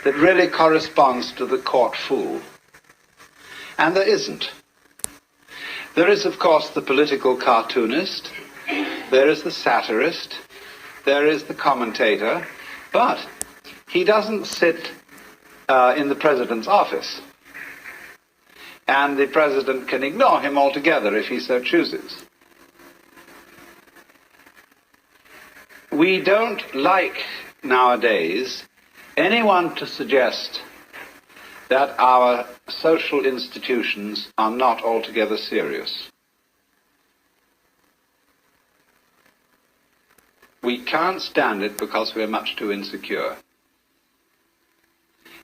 that really corresponds to the court fool. And there isn't. There is, of course, the political cartoonist, there is the satirist, there is the commentator, but he doesn't sit in the president's office. And the president can ignore him altogether if he so chooses. We don't like nowadays anyone to suggest that our social institutions are not altogether serious. We can't stand it because we're much too insecure.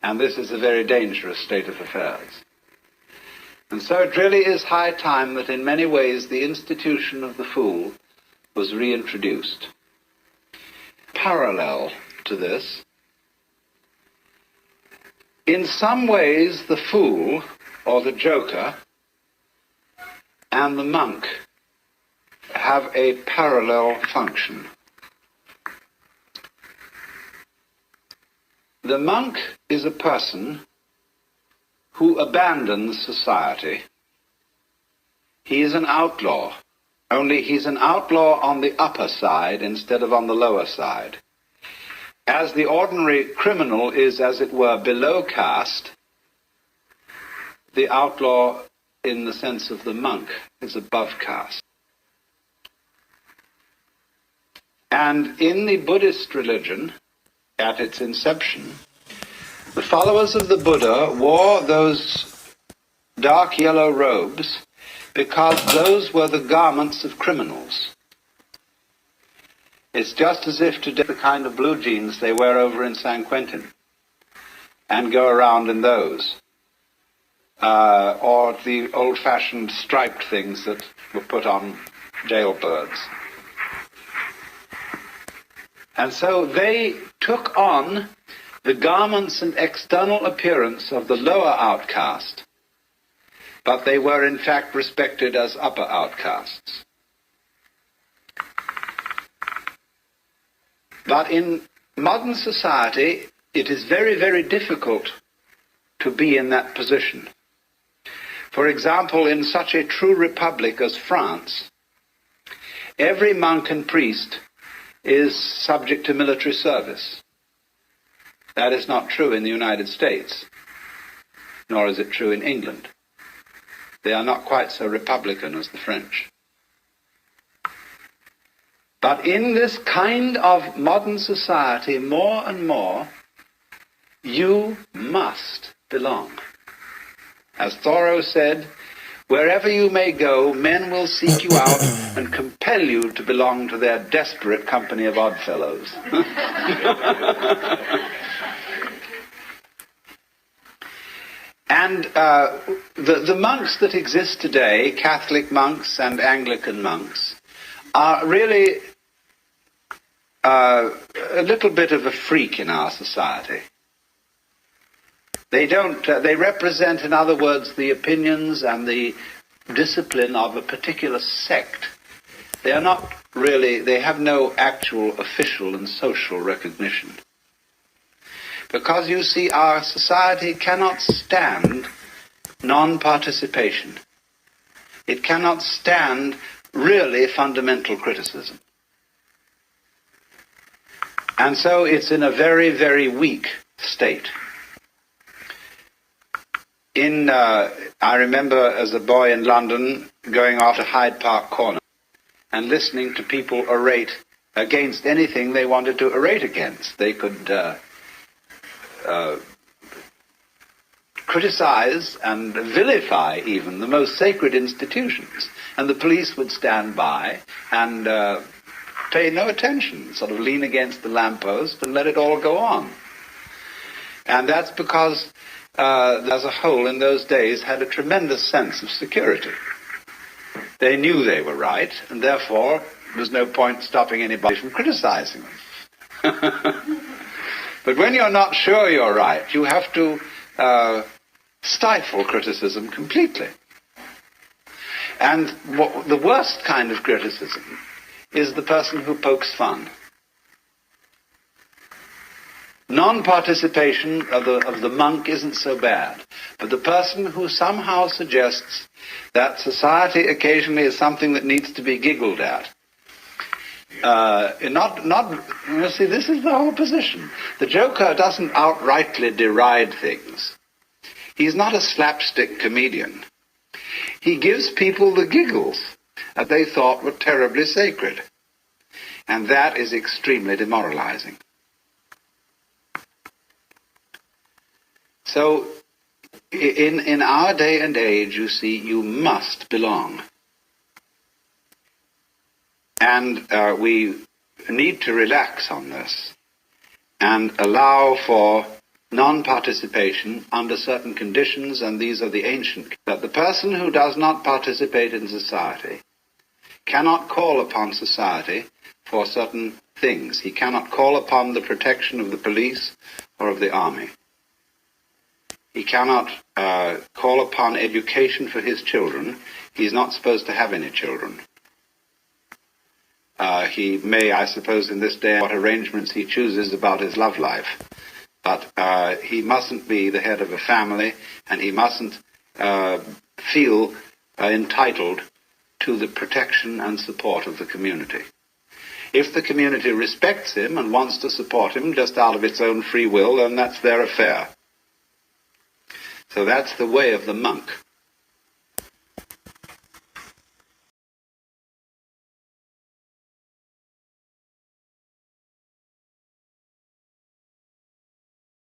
And this is a very dangerous state of affairs. And so it really is high time that in many ways the institution of the fool was reintroduced. Parallel to this, in some ways the fool, or the joker, and the monk have a parallel function. The monk is a person who abandons society. He is an outlaw, only he's an outlaw on the upper side instead of on the lower side. As the ordinary criminal is, as it were, below caste, the outlaw, in the sense of the monk, is above caste. And in the Buddhist religion, at its inception, the followers of the Buddha wore those dark yellow robes because those were the garments of criminals. It's just as if today the kind of blue jeans they wear over in San Quentin and go around in those, or the old-fashioned striped things that were put on jailbirds. And so they took on the garments and external appearance of the lower outcast, but they were in fact respected as upper outcasts. But in modern society, it is very, very difficult to be in that position. For example, in such a true republic as France, every monk and priest is subject to military service. That is not true in the United States, nor is it true in England. They are not quite so republican as the French. But in this kind of modern society, more and more, you must belong. As Thoreau said, wherever you may go, men will seek you out and compel you to belong to their desperate company of oddfellows. And the monks that exist today, Catholic monks and Anglican monks, are really a little bit of a freak in our society. They represent, in other words, the opinions and the discipline of a particular sect. They are not really, they have no actual official and social recognition. Because, you see, our society cannot stand non-participation. It cannot stand really fundamental criticism. And so it's in a very, very weak state. I remember as a boy in London going off to Hyde Park Corner and listening to people orate against anything they wanted to orate against. They could criticize and vilify even the most sacred institutions, and the police would stand by and pay no attention, sort of lean against the lamppost and let it all go on. And that's because as a whole in those days had a tremendous sense of security. They knew they were right, and therefore there was no point stopping anybody from criticizing them. But when you're not sure you're right, you have to stifle criticism completely. And the worst kind of criticism is the person who pokes fun. non-participation of the monk isn't so bad. But the person who somehow suggests that society occasionally is something that needs to be giggled at, you see, this is the whole position. The joker doesn't outrightly deride things. He's not a slapstick comedian. He gives people the giggles that they thought were terribly sacred. And that is extremely demoralizing. So, in our day and age, you see, you must belong. And we need to relax on this and allow for non-participation under certain conditions, and these are the ancient. That the person who does not participate in society cannot call upon society for certain things. He cannot call upon the protection of the police or of the army. He cannot call upon education for his children. He's not supposed to have any children. He may, I suppose, in this day, what arrangements he chooses about his love life. But he mustn't be the head of a family, and he mustn't feel entitled to the protection and support of the community. If the community respects him and wants to support him just out of its own free will, then that's their affair. So that's the way of the monk.